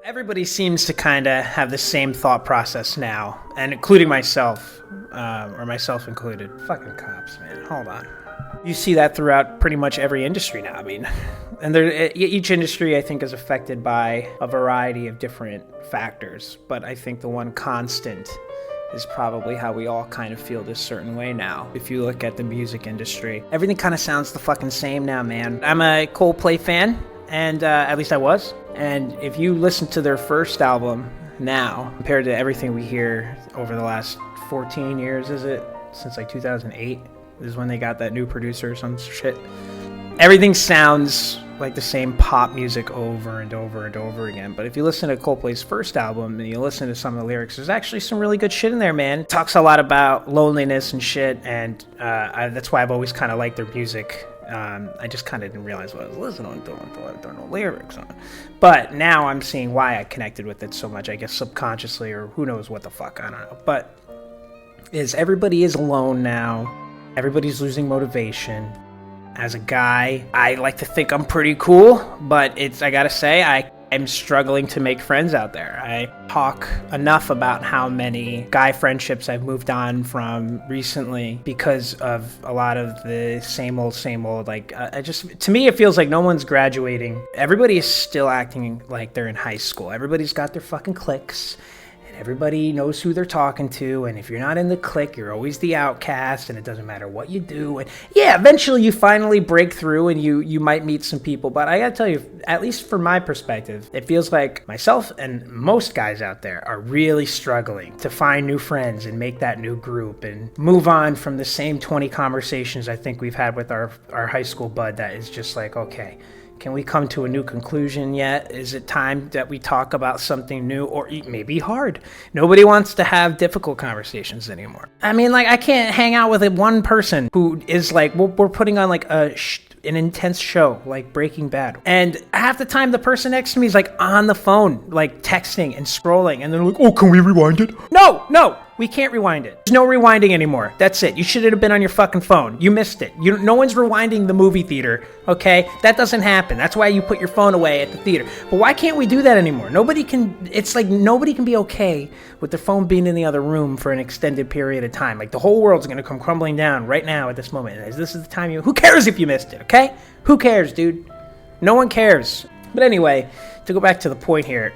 Everybody seems to kind of have the same thought process now, and including myself, or myself included. Fucking cops, man. Hold on. You see that throughout pretty much every industry now. I mean, and each industry, I think, is affected by a variety of different factors, but I think the one constant is probably how we all kind of feel this certain way now. If you look at the music industry, everything kind of sounds the fucking same now, man. I'm a Coldplay fan, and at least I was. And if you listen to their first album now, compared to everything we hear over the last 14 years, is it? Since like 2008 is when they got that new producer or some shit. Everything sounds like the same pop music over and over and over again. But if you listen to Coldplay's first album and you listen to some of the lyrics, there's actually some really good shit in there, man. It talks a lot about loneliness and shit, and that's why I've always kind of liked their music. I just kind of didn't realize what I was listening to until I turned the lyrics on. But now I'm seeing why I connected with it so much, I guess subconsciously, or who knows what the fuck, I don't know. But everybody is alone now. Everybody's losing motivation. As a guy, I like to think I'm pretty cool, but I gotta say, I'm struggling to make friends out there. I talk enough about how many guy friendships I've moved on from recently because of a lot of the same old, like, to me, it feels like no one's graduating. Everybody is still acting like they're in high school. Everybody's got their fucking cliques. Everybody knows who they're talking to, and if you're not in the clique, you're always the outcast, and it doesn't matter what you do. And yeah, eventually you finally break through, and you might meet some people. But I gotta tell you, at least from my perspective, it feels like myself and most guys out there are really struggling to find new friends and make that new group and move on from the same 20 conversations I think we've had with our high school bud that is just like, okay, can we come to a new conclusion yet? Is it time that we talk about something new, or it may be hard? Nobody wants to have difficult conversations anymore. I mean, like, I can't hang out with one person who is like, we're putting on like an intense show, like Breaking Bad. And half the time the person next to me is like on the phone, like texting and scrolling. And they're like, oh, can we rewind it? No, we can't rewind it. There's no rewinding anymore. That's it. You should have been on your fucking phone. You missed it. No one's rewinding the movie theater, okay? That doesn't happen. That's why you put your phone away at the theater. But why can't we do that anymore? It's like nobody can be okay with their phone being in the other room for an extended period of time. Like the whole world's going to come crumbling down right now at this moment. This is the time who cares if you missed it, okay? Who cares, dude? No one cares. But anyway, to go back to the point here,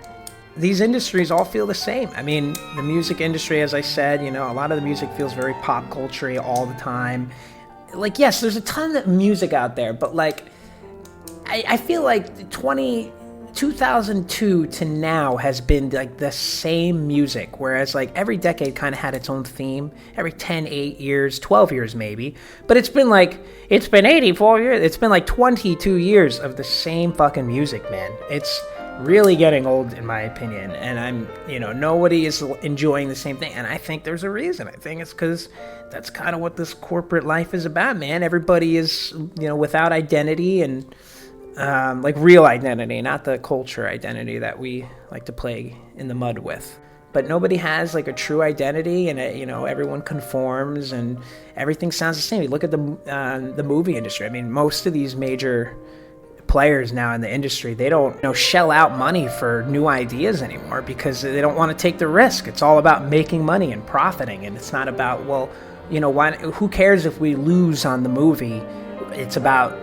these industries all feel the same. I mean, the music industry, as I said, a lot of the music feels very pop culture all the time. Like, yes, there's a ton of music out there, but like, I feel like 2002 to now has been like the same music, whereas like every decade kind of had its own theme, every 10, 8 years, 12 years maybe, but it's been 84 years, it's been like 22 years of the same fucking music, man. It's really getting old in my opinion, and nobody is enjoying the same thing, and I think there's a reason. I think it's because that's kind of what this corporate life is about, man. Everybody is without identity, and like real identity, not the culture identity that we like to play in the mud with. But nobody has like a true identity, and everyone conforms, and everything sounds the same. You look at the movie industry. I mean, most of these major players now in the industry, they don't shell out money for new ideas anymore because they don't want to take the risk. It's all about making money and profiting, and it's not about, who cares if we lose on the movie? It's about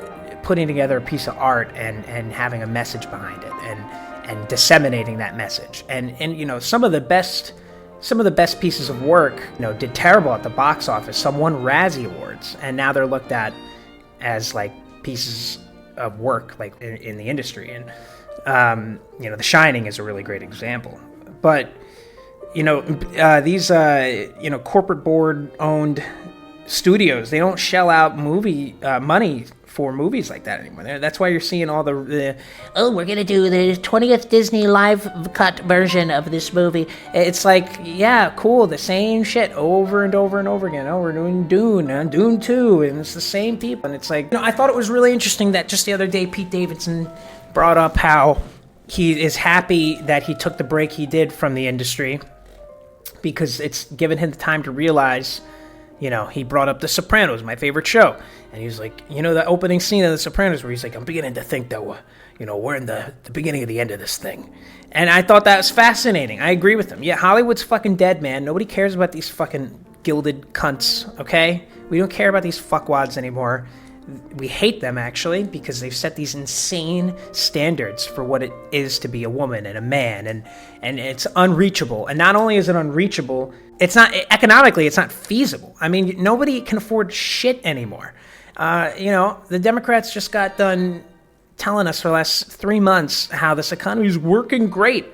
putting together a piece of art and having a message behind it and disseminating that message. And some of the best pieces of work did terrible at the box office. Some won Razzie Awards, and now they're looked at as like pieces of work like in the industry. And The Shining is a really great example. But these corporate board owned studios, they don't shell out movie money for movies like that anymore. That's why you're seeing all we're gonna do the 20th Disney live cut version of this movie. It's like, yeah, cool, the same shit over and over and over again. Oh, we're doing Dune and Dune 2, and it's the same people. And it's like, I thought it was really interesting that just the other day Pete Davidson brought up how he is happy that he took the break he did from the industry because it's given him the time to realize he brought up The Sopranos, my favorite show. And he was like, the opening scene of The Sopranos where he's like, I'm beginning to think that we're in the beginning of the end of this thing. And I thought that was fascinating. I agree with him. Yeah, Hollywood's fucking dead, man. Nobody cares about these fucking gilded cunts, okay? We don't care about these fuckwads anymore. We hate them, actually, because they've set these insane standards for what it is to be a woman and a man, and it's unreachable. And not only is it unreachable, it's not economically, it's not feasible. I mean, nobody can afford shit anymore. The Democrats just got done telling us for the last 3 months how this economy is working great.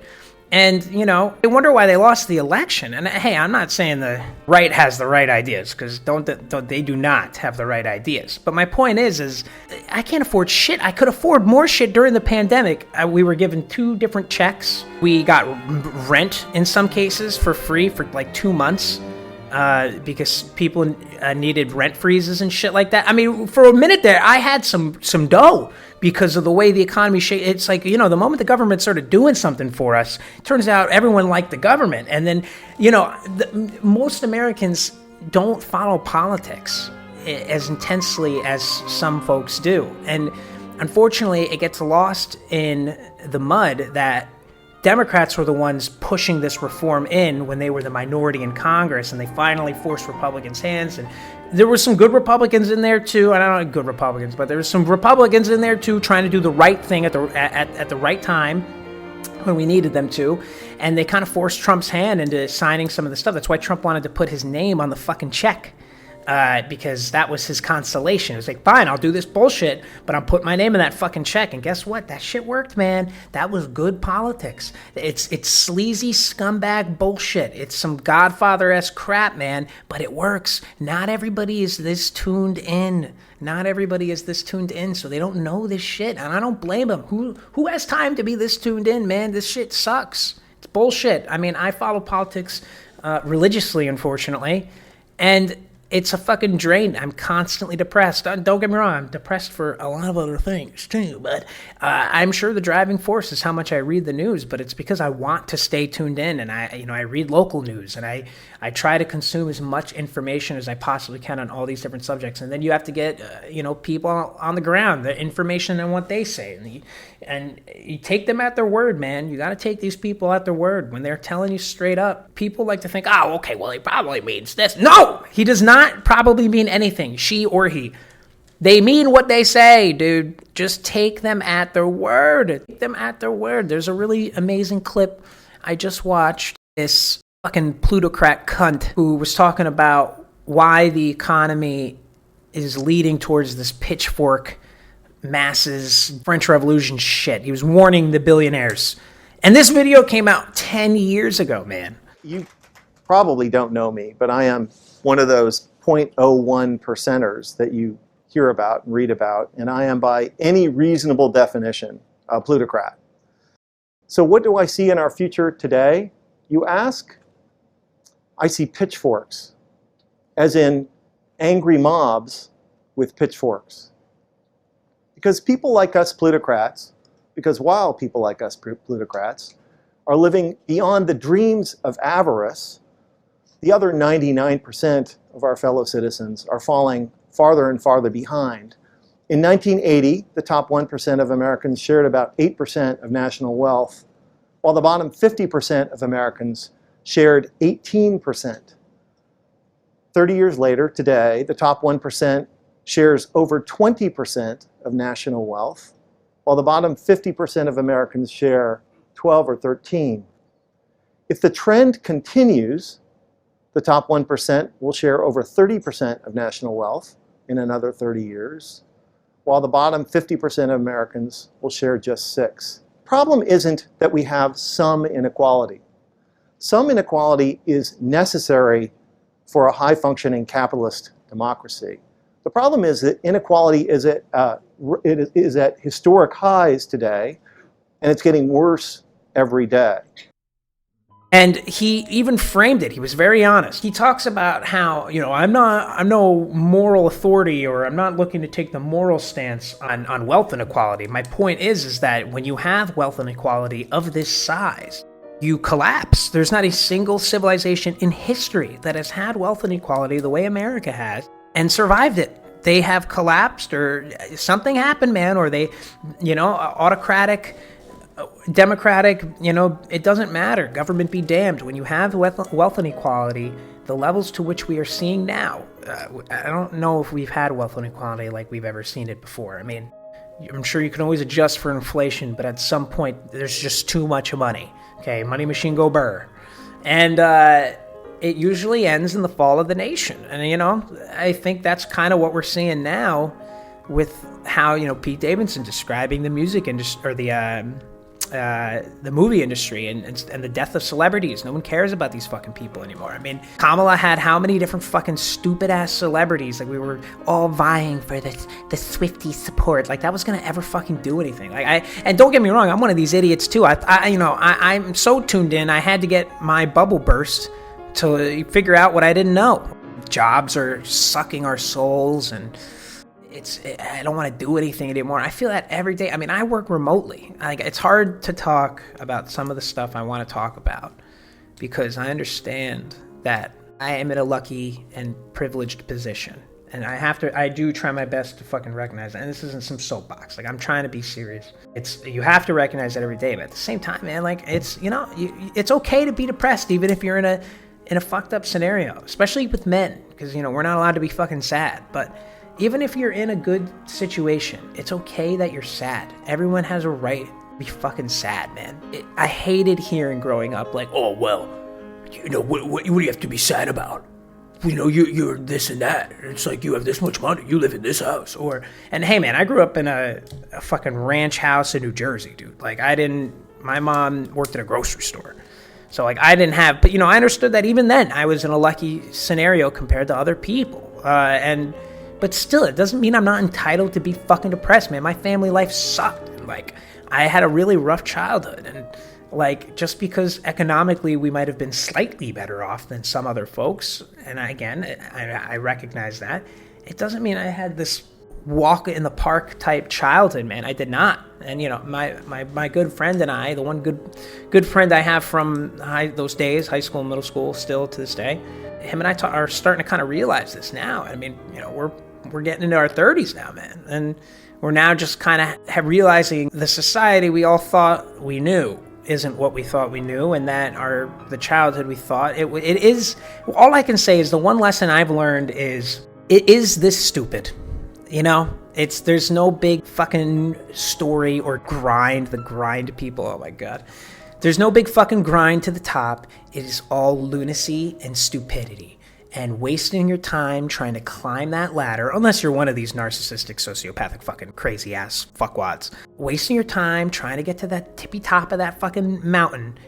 And, I wonder why they lost the election. And hey, I'm not saying the right has the right ideas, because they do not have the right ideas. But my point is I can't afford shit. I could afford more shit during the pandemic. We were given 2 different checks. We got rent in some cases for free for like 2 months. Because people needed rent freezes and shit like that. I mean, for a minute there, I had some dough because of the way the economy It's like, the moment the government started doing something for us, it turns out everyone liked the government. And then, most Americans don't follow politics as intensely as some folks do. And unfortunately, it gets lost in the mud that Democrats were the ones pushing this reform in when they were the minority in Congress, and they finally forced Republicans' hands. And there were some good Republicans in there too. I don't know good Republicans, but there were some Republicans in there too, trying to do the right thing at the right time when we needed them to. And they kind of forced Trump's hand into signing some of the stuff. That's why Trump wanted to put his name on the fucking check. Because that was his consolation. It was like, fine, I'll do this bullshit, but I'll put my name in that fucking check. And guess what? That shit worked, man. That was good politics. It's sleazy scumbag bullshit. It's some Godfather-esque crap, man, but it works. Not everybody is this tuned in. So they don't know this shit, and I don't blame them. Who has time to be this tuned in, man? This shit sucks. It's bullshit. I mean, I follow politics religiously, unfortunately, and it's a fucking drain. I'm constantly depressed. Don't get me wrong, I'm depressed for a lot of other things too, but I'm sure the driving force is how much I read the news, but it's because I want to stay tuned in, and I read local news, and I try to consume as much information as I possibly can on all these different subjects. And then you have to get people on the ground, the information and what they say, and you take them at their word, man. You got to take these people at their word when they're telling you straight up. People like to think, oh, okay, well, he probably means this. No, he does not probably mean anything, she or he. They mean what they say, dude. Just take them at their word. Take them at their word. There's a really amazing clip I just watched. This fucking plutocrat cunt who was talking about why the economy is leading towards this pitchfork masses French Revolution shit. He was warning the billionaires. And this video came out 10 years ago, man. You probably don't know me, but I am one of those 0.01 percenters that you hear about and read about, and I am by any reasonable definition a plutocrat. So what do I see in our future today, you ask? I see pitchforks, as in angry mobs with pitchforks. Because people like us plutocrats, while people like us plutocrats are living beyond the dreams of avarice, the other 99% of our fellow citizens are falling farther and farther behind. In 1980, the top 1% of Americans shared about 8% of national wealth, while the bottom 50% of Americans shared 18%. 30 years later, today, the top 1% shares over 20% of national wealth, while the bottom 50% of Americans share 12 or 13. If the trend continues, the top 1% will share over 30% of national wealth in another 30 years, while the bottom 50% of Americans will share just 6. Problem isn't that we have some inequality. Some inequality is necessary for a high-functioning capitalist democracy. The problem is that inequality is at historic highs today, and it's getting worse every day. And he even framed it. He was very honest. He talks about how, I'm no moral authority, or I'm not looking to take the moral stance on wealth inequality. My point is that when you have wealth inequality of this size, you collapse. There's not a single civilization in history that has had wealth inequality the way America has and survived it. They have collapsed, or something happened, man, or they, autocratic, democratic, it doesn't matter. Government be damned. When you have wealth inequality, the levels to which we are seeing now, I don't know if we've had wealth inequality like we've ever seen it before. I mean, I'm sure you can always adjust for inflation, but at some point, there's just too much money. Okay, money machine go burr. And it usually ends in the fall of the nation. And, I think that's kind of what we're seeing now with how, Pete Davidson describing the music industry, or the movie industry and the death of celebrities. No one cares about these fucking people anymore. I mean, Kamala had how many different fucking stupid ass celebrities? Like, we were all vying for the Swiftie support. Like, that was gonna ever fucking do anything. And don't get me wrong, I'm one of these idiots too. I'm so tuned in. I had to get my bubble burst to figure out what I didn't know. Jobs are sucking our souls, and I don't want to do anything anymore. I feel that every day. I mean, I work remotely. It's hard to talk about some of the stuff I want to talk about because I understand that I am in a lucky and privileged position. And I do try my best to fucking recognize that. And this isn't some soapbox. Like, I'm trying to be serious. You have to recognize that every day. But at the same time, man, like, it's okay to be depressed even if you're in a fucked up scenario, especially with men, because, we're not allowed to be fucking sad. But even if you're in a good situation, it's okay that you're sad. Everyone has a right to be fucking sad, man. I hated hearing growing up, like, oh, well, what do you have to be sad about? You're this and that. It's like, you have this much money, you live in this house. And hey, man, I grew up in a fucking ranch house in New Jersey, dude. Like, my mom worked at a grocery store. So, like, I didn't have, but, I understood that even then I was in a lucky scenario compared to other people. But still, it doesn't mean I'm not entitled to be fucking depressed, man. My family life sucked. Like, I had a really rough childhood. And, like, just because economically we might have been slightly better off than some other folks, and I recognize that, it doesn't mean I had this walk in the park type childhood, man. I did not. And, my good friend and I, the one good friend I have from those days, high school and middle school, still to this day, him and I are starting to kind of realize this now. I mean, we're getting into our 30s now, man. And we're now just kind of realizing the society we all thought we knew isn't what we thought we knew, and that the childhood we thought it is. All I can say is the one lesson I've learned is it is this stupid. There's no big fucking story or grind. The grind people, oh my God. There's no big fucking grind to the top. It is all lunacy and stupidity. And wasting your time trying to climb that ladder, unless you're one of these narcissistic, sociopathic, fucking crazy-ass fuckwads. Wasting your time trying to get to that tippy top of that fucking mountain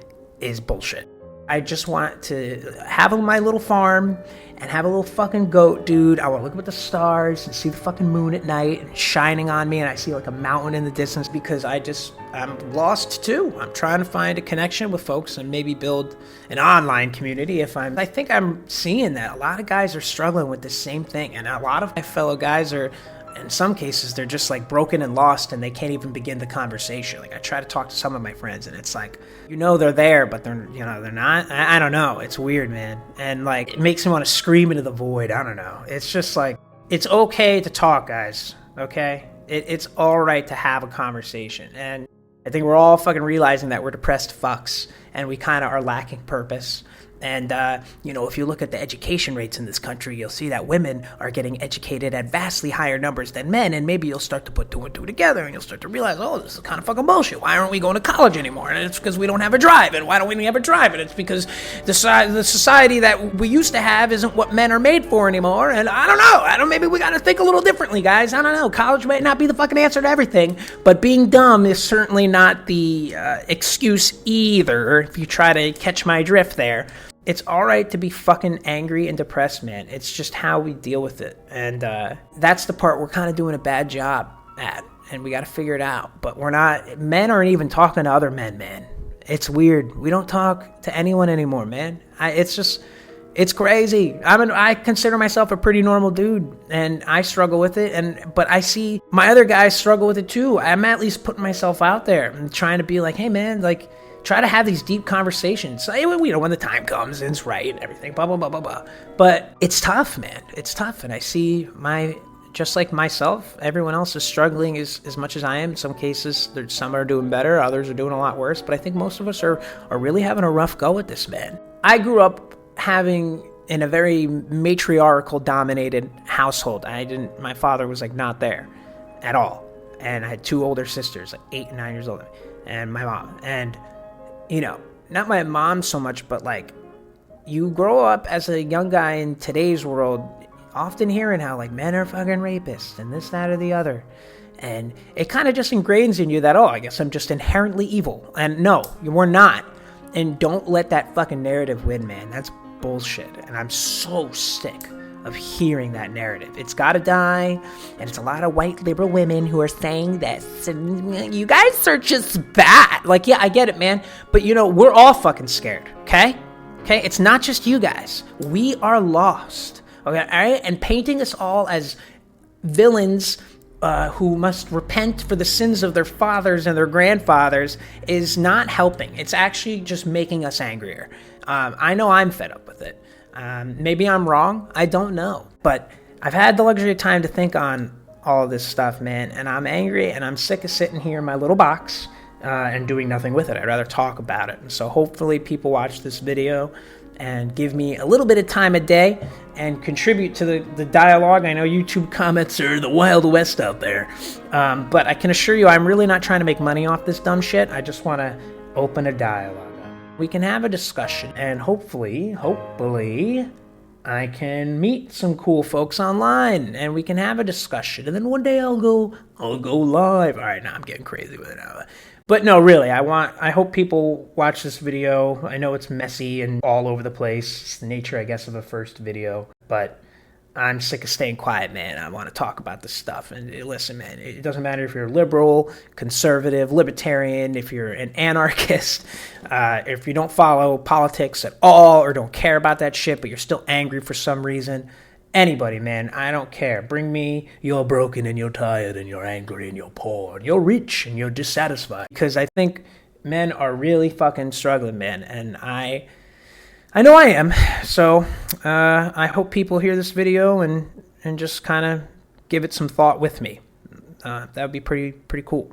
is bullshit. I just want to have my little farm and have a little fucking goat, dude. I want to look up at the stars and see the fucking moon at night and shining on me, and I see like a mountain in the distance because I'm lost too. I'm trying to find a connection with folks and maybe build an online community. I think I'm seeing that a lot of guys are struggling with the same thing, and a lot of my fellow guys are, in some cases, they're just like broken and lost and they can't even begin the conversation. Like, I try to talk to some of my friends and it's like, they're there, but they're not. I don't know. It's weird, man. And like, it makes me want to scream into the void. I don't know. It's just like, it's okay to talk, guys. Okay. It's all right to have a conversation. And I think we're all fucking realizing that we're depressed fucks and we kind of are lacking purpose. And, if you look at the education rates in this country, you'll see that women are getting educated at vastly higher numbers than men. And maybe you'll start to put two and two together and you'll start to realize, oh, this is kind of fucking bullshit. Why aren't we going to college anymore? And it's because we don't have a drive. And why don't we have a drive? And it's because the society that we used to have isn't what men are made for anymore. And I don't know. Maybe we got to think a little differently, guys. I don't know. College might not be the fucking answer to everything, but being dumb is certainly not the excuse either, if you try to catch my drift there. It's all right to be fucking angry and depressed, man. It's just how we deal with it. And that's the part we're kind of doing a bad job at. And we got to figure it out. But men aren't even talking to other men, man. It's weird. We don't talk to anyone anymore, man. It's crazy. I consider myself a pretty normal dude. And I struggle with it. But I see my other guys struggle with it too. I'm at least putting myself out there and trying to be like, hey, man, like, try to have these deep conversations. When the time comes and it's right and everything, blah, blah, blah, blah, blah. But it's tough, man. It's tough. And I see just like myself, everyone else is struggling as much as I am. In some cases, some are doing better, others are doing a lot worse. But I think most of us are really having a rough go at this, man. I grew up in a very matriarchal dominated household. My father was like not there at all. And I had 2 older sisters, like 8 and 9 years older, and my mom. And, not my mom so much, but like you grow up as a young guy in today's world, often hearing how like men are fucking rapists and this, that, or the other. And it kind of just ingrains in you that, I guess I'm just inherently evil. And no, we're not. And don't let that fucking narrative win, man. That's bullshit. And I'm so sick of hearing that narrative. It's gotta die. And it's a lot of white liberal women who are saying this. And you guys are just bad. Like, yeah, I get it, man. But we're all fucking scared. Okay? It's not just you guys. We are lost. Okay, all right? And painting us all as villains who must repent for the sins of their fathers and their grandfathers is not helping. It's actually just making us angrier. I know I'm fed up with it. Maybe I'm wrong. I don't know. But I've had the luxury of time to think on all of this stuff, man. And I'm angry and I'm sick of sitting here in my little box and doing nothing with it. I'd rather talk about it. And so hopefully people watch this video and give me a little bit of time a day and contribute to the dialogue. I know YouTube comments are the Wild West out there. But I can assure you I'm really not trying to make money off this dumb shit. I just want to open a dialogue. We can have a discussion, and hopefully, I can meet some cool folks online, and we can have a discussion. And then one day I'll go live. All right, now I'm getting crazy with it now. But no, really, I hope people watch this video. I know it's messy and all over the place. It's the nature, I guess, of a first video. But I'm sick of staying quiet, man. I want to talk about this stuff. And listen, man, it doesn't matter if you're liberal, conservative, libertarian, if you're an anarchist, if you don't follow politics at all or don't care about that shit, but you're still angry for some reason. Anybody, man, I don't care. Bring me, you're broken and you're tired and you're angry and you're poor and you're rich and you're dissatisfied. Because I think men are really fucking struggling, man. And I know I am. So I hope people hear this video and just kind of give it some thought with me. That would be pretty cool.